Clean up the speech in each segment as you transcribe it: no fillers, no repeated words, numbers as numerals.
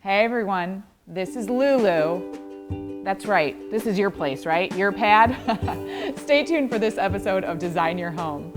Hey everyone, this is Lulu. That's right, this is your place, right? Your pad? Stay tuned for this episode of Design Your Home.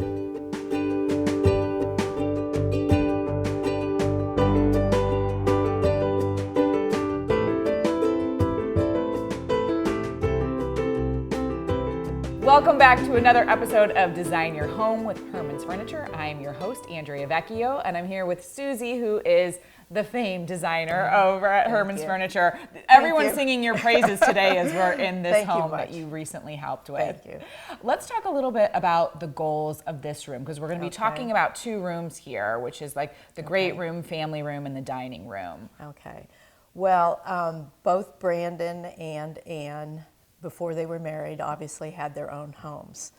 Welcome back to another episode of Design Your Home with Herman's Furniture. I am your host, Andrea Vecchio, and I'm here with Susie, who is the famed designer over at Herman's Furniture. Everyone's singing your praises today as we're in this home that you recently helped with. Thank you. Let's talk a little bit about the goals of this room, because we're going to be talking about two rooms here, which is like the great room, family room, and the dining room. Okay. Well, both Brandon and Anne, before they were married, obviously had their own homes.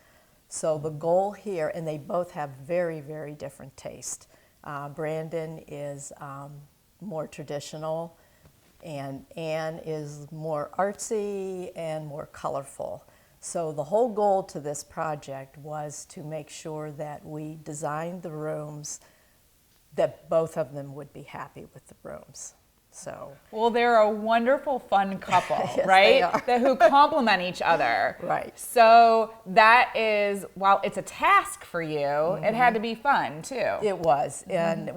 So the goal here, and they both have very, very different taste. Brandon is more traditional, and Anne is more artsy and more colorful. So the whole goal to this project was to make sure that we designed the rooms that both of them would be happy with the rooms. So, well, they're a wonderful, fun couple, yes, right? Who complement each other. Right. So that is, while it's a task for you, it had to be fun too. It was, and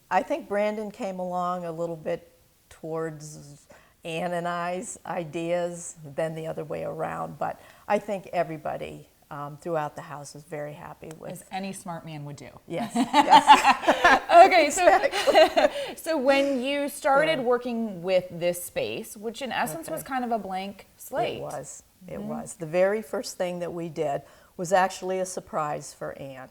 I think Brandon came along a little bit towards Anne and I's ideas than the other way around, but I think everybody throughout the house is very happy with. As any smart man would do. Yes, yes. Okay, so when you started working with this space, which in essence was kind of a blank slate. It was. The very first thing that we did was actually a surprise for Anne.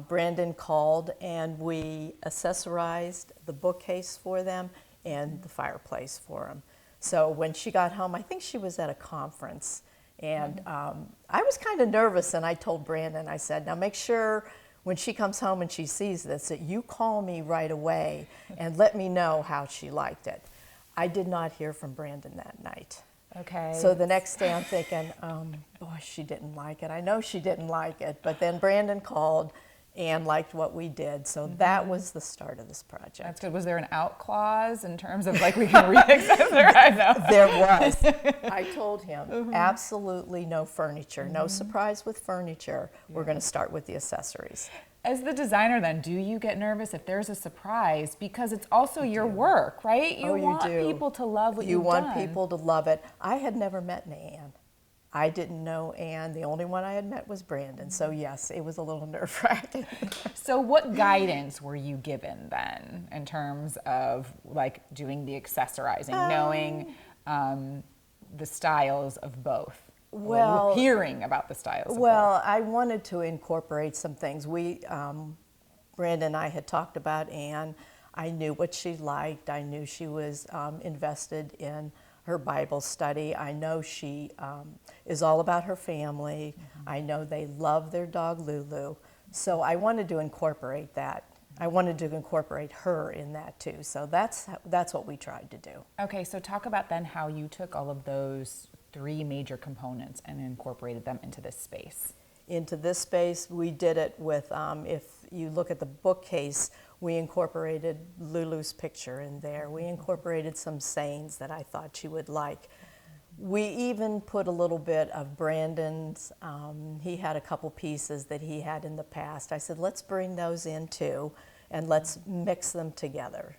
Brandon called and we accessorized the bookcase for them and the fireplace for them. So when she got home, I think she was at a conference, and I was kind of nervous, and I told Brandon, I said, now make sure when she comes home and she sees this that you call me right away and let me know how she liked it. I did not hear from Brandon that night. Okay. So the next day I'm thinking, boy, she didn't like it. I know she didn't like it. But then Brandon called and liked what we did. So that was the start of this project. That's good. Was there an out clause in terms of like we can re-accessorize? No. There was. I told him absolutely no furniture, no surprise with furniture. We're going to start with the accessories. As the designer then, do you get nervous if there's a surprise? Because it's also your work, right? You want people to love what you've done. You want people to love it. I had never met Anne. I didn't know Anne. The only one I had met was Brandon. So yes, it was a little nerve-wracking. So what guidance were you given then in terms of like doing the accessorizing, knowing the styles of both? Well, hearing about the styles of both. I wanted to incorporate some things. Brandon and I had talked about Anne. I knew what she liked. I knew she was invested in her Bible study. I know she is all about her family. I know they love their dog Lulu. So I wanted to incorporate that. I wanted to incorporate her in that too. So that's what we tried to do. Okay, so talk about then how you took all of those three major components and incorporated them into this space. Into this space, we did it with, if you look at the bookcase, we incorporated Lulu's picture in there. We incorporated some sayings that I thought she would like. We even put a little bit of Brandon's, he had a couple pieces that he had in the past. I said, let's bring those in too, and let's mix them together.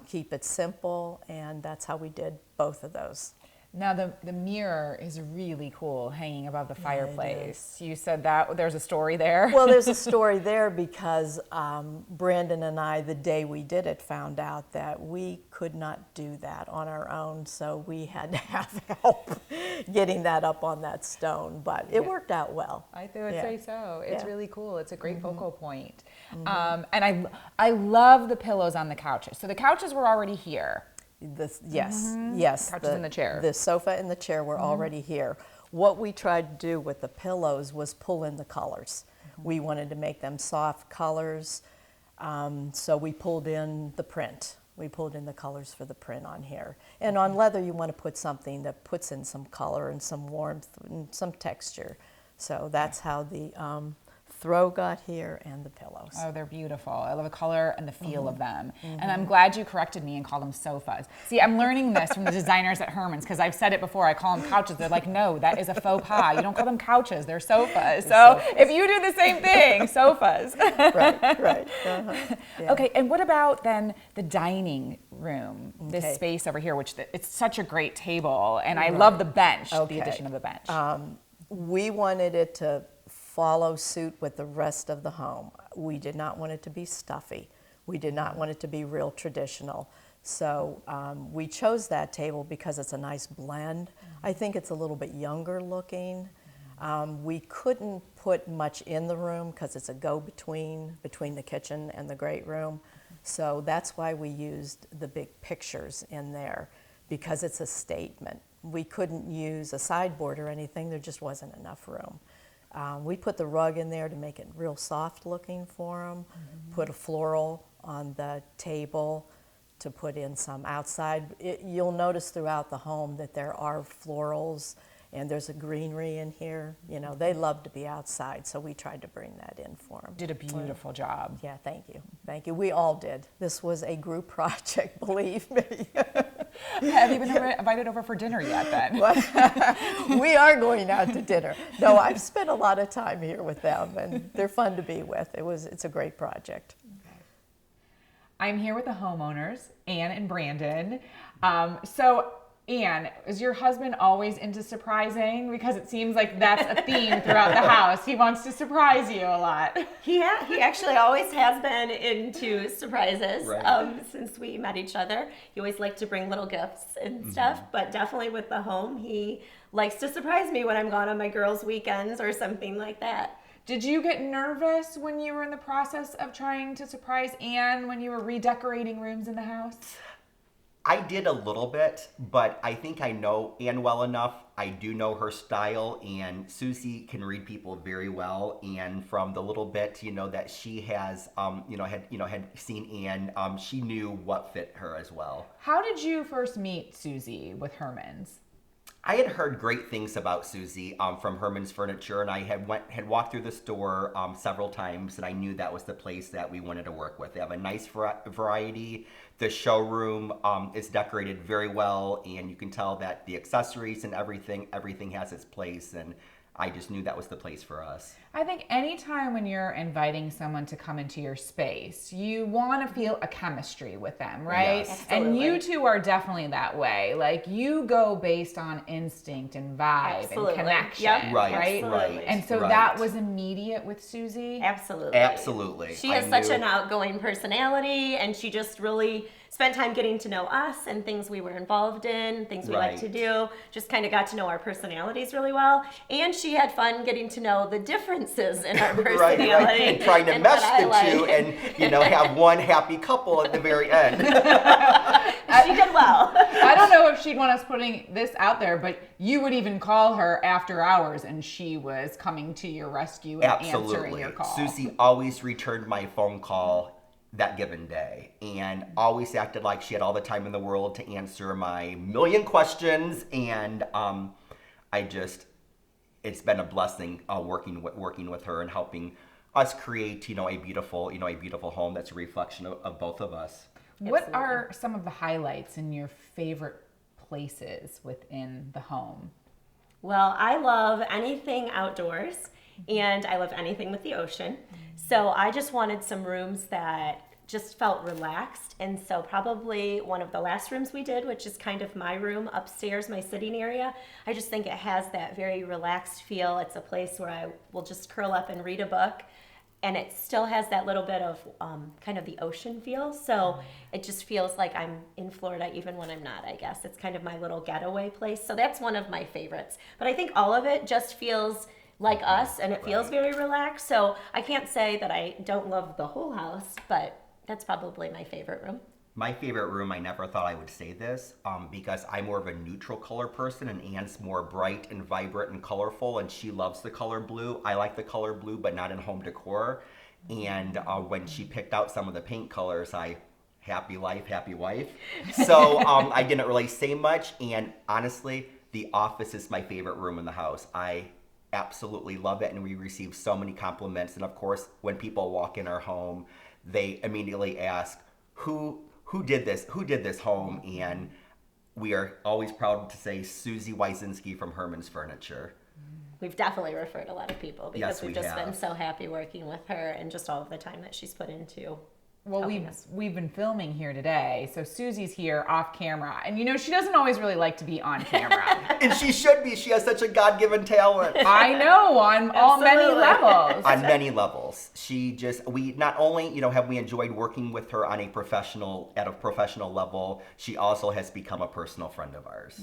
Keep it simple, and that's how we did both of those. Now the mirror is really cool, hanging above the fireplace. You said that there's a story there. Well, there's a story there because Brandon and I, the day we did it, found out that we could not do that on our own, so we had to have help getting that up on that stone. But it worked out well. I would say so. It's really cool. It's a great focal point. And I love the pillows on the couches. So the couches were already here. Yes. Couches and the chair. The sofa and the chair were already here. What we tried to do with the pillows was pull in the colors. We wanted to make them soft colors, so we pulled in the print. We pulled in the colors for the print on here. And on leather, you want to put something that puts in some color and some warmth and some texture. So that's how the throw got here and the pillows. Oh, they're beautiful. I love the color and the feel of them. And I'm glad you corrected me and called them sofas. See, I'm learning this from the designers at Herman's, because I've said it before. I call them couches. They're like, no, that is a faux pas. You don't call them couches. They're sofas. So if you do the same thing, sofas. Right. Yeah. Okay, and what about then the dining room, this space over here, which it's such a great table, and I love the bench, the addition of the bench. We wanted it to follow suit with the rest of the home. We did not want it to be stuffy. We did not want it to be real traditional. So we chose that table because it's a nice blend. I think it's a little bit younger looking. We couldn't put much in the room because it's a go-between between the kitchen and the great room. So that's why we used the big pictures in there, because it's a statement. We couldn't use a sideboard or anything. There just wasn't enough room. We put the rug in there to make it real soft looking for them, put a floral on the table to put in some outside. You'll notice throughout the home that there are florals, and there's a greenery in here. You know, they love to be outside, so we tried to bring that in for them. Did a beautiful job. Yeah, thank you. Thank you. We all did. This was a group project, believe me. Have you been invited over for dinner yet then? We are going out to dinner. No, I've spent a lot of time here with them, and they're fun to be with. It's a great project. I'm here with the homeowners, Ann and Brandon. So Ann, is your husband always into surprising? Because it seems like that's a theme throughout the house. He wants to surprise you a lot. He actually always has been into surprises Right. Since we met each other. He always liked to bring little gifts and stuff, but definitely with the home, he likes to surprise me when I'm gone on my girls' weekends or something like that. Did you get nervous when you were in the process of trying to surprise Ann when you were redecorating rooms in the house? I did a little bit, but I think I know Ann well enough. I do know her style, and Susie can read people very well. And from the little bit, that she has, had seen Ann, she knew what fit her as well. How did you first meet Susie with Herman's? I had heard great things about Susie from Herman's Furniture, and I had walked through the store several times, and I knew that was the place that we wanted to work with. They have a nice variety. The showroom is decorated very well, and you can tell that the accessories and everything has its place, and I just knew that was the place for us. I think anytime when you're inviting someone to come into your space, you want to feel a chemistry with them, right? Yes. And you two are definitely that way. Like, you go based on instinct and vibe Absolutely. and connection, Yep. Right. Absolutely. And so that was immediate with Susie? Absolutely. Absolutely. She has such an outgoing personality, and she just really spent time getting to know us and things we were involved in, things we like to do. Just kind of got to know our personalities really well. And she had fun getting to know the differences in our personality. Right. And trying to mesh the two and, have one happy couple at the very end. She did well. I don't know if she'd want us putting this out there, but you would even call her after hours and she was coming to your rescue and answering your call. Susie always returned my phone call that given day and always acted like she had all the time in the world to answer my million questions, and it's been a blessing working with her and helping us create a beautiful home that's a reflection of both of us. What are some of the highlights in your favorite places within the home? Well, I love anything outdoors, and I love anything with the ocean. So I just wanted some rooms that just felt relaxed. And so probably one of the last rooms we did, which is kind of my room upstairs, my sitting area, I just think it has that very relaxed feel. It's a place where I will just curl up and read a book. And it still has that little bit of kind of the ocean feel. So it just feels like I'm in Florida even when I'm not, I guess. It's kind of my little getaway place. So that's one of my favorites. But I think all of it just feels like us, and it feels very relaxed. So I can't say that I don't love the whole house, but that's probably my favorite room. My favorite room, I never thought I would say this because I'm more of a neutral color person, and Ann's more bright and vibrant and colorful, and she loves the color blue. I like the color blue, but not in home decor. And when she picked out some of the paint colors, happy life, happy wife. So I didn't really say much, and honestly, the office is my favorite room in the house. I absolutely love it, and we receive so many compliments. And of course, when people walk in our home, they immediately ask, who did this? Who did this home? And we are always proud to say Susie Wysinski from Herman's Furniture. We've definitely referred a lot of people because Yes, we've we just have. been so happy working with her and just all of the time that she's put into. Well, helping us. we've been filming here today, so Susie's here off camera, and you know she doesn't always really like to be on camera. And she should be. She has such a God-given talent. I know on all many Absolutely. levels. On many levels. We not only, have we enjoyed working with her at a professional level, she also has become a personal friend of ours.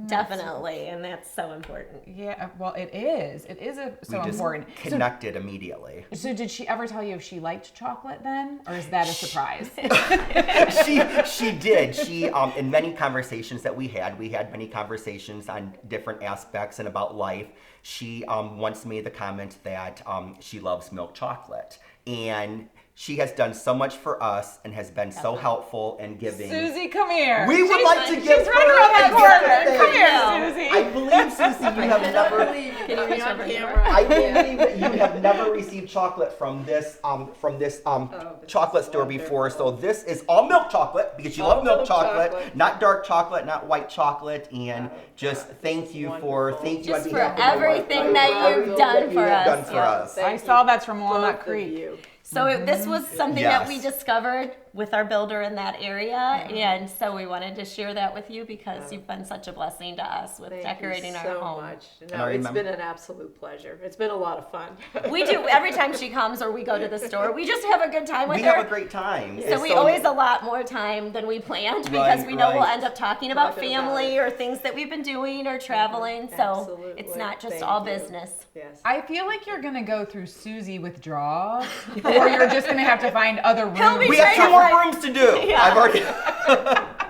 Definitely, and that's so important. Yeah, well, it is. It is so We just important. connected immediately. So did she ever tell you if she liked chocolate then, or is that a surprise? She did. She in many conversations that we had many conversations on different aspects and about life. She once made the comment that she loves milk chocolate, and she has done so much for us and has been so helpful and giving. Susie, come here. We would like to give She's her right around that a corner. gift. Come here, Yeah. Susie. I believe, Susie, you have never. Can you reach over here? I believe that you have never received chocolate from this chocolate store before. So this is all milk chocolate because you love milk chocolate, not dark chocolate, not white chocolate. And just thank you on Just for behalf of my wife, everything that you've done for us. done for us. I saw that's from Walnut Creek. So this was something that we Yes. discovered with our builder in that area, and so we wanted to share that with you because you've been such a blessing to us with decorating our home. Much. And No, I it's remember- been an absolute pleasure. It's been a lot of fun. We do every time she comes or we go to the store. We just have a good time with We her. have a great time. So we always allot more time than we planned because Right, we know we'll right. end up talking about Talking about family it. or things that we've been doing or traveling. So Absolutely. it's not just Thank all you. business. Yes. I feel like you're gonna go through Susie withdrawal, or you're just gonna have to find other He'll be rooms. We have trying two to more rooms to do. I've already.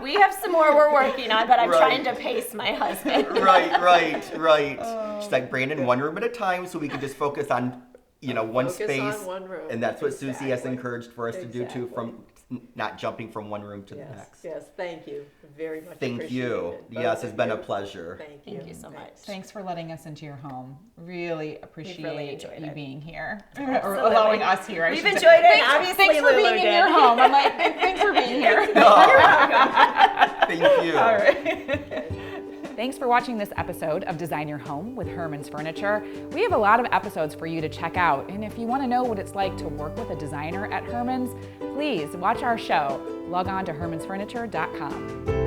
We have some more we're working on, but I'm Right. trying to pace my husband. Right. She's like, Brandon, one room at a time, so we can just focus on, one Focus space. on one room. And that's what Susie has Exactly. encouraged for us to do too, Exactly. from not jumping from one room to the Yes. next. Yes. Thank you very much. Thank Appreciate you. it. Both Yes, it's of been a you. pleasure. Thank you so much. Thanks for letting us into your home. Really appreciate enjoyed you it. being here, or Absolutely. allowing us here. I We've should say. enjoyed it, and Thanks, obviously thanks for Lulu being in did. your home. I'm like, thanks for being here. Thank you. All right. Thanks for watching this episode of Design Your Home with Herman's Furniture. We have a lot of episodes for you to check out, and if you want to know what it's like to work with a designer at Herman's, please watch our show. Log on to hermansfurniture.com.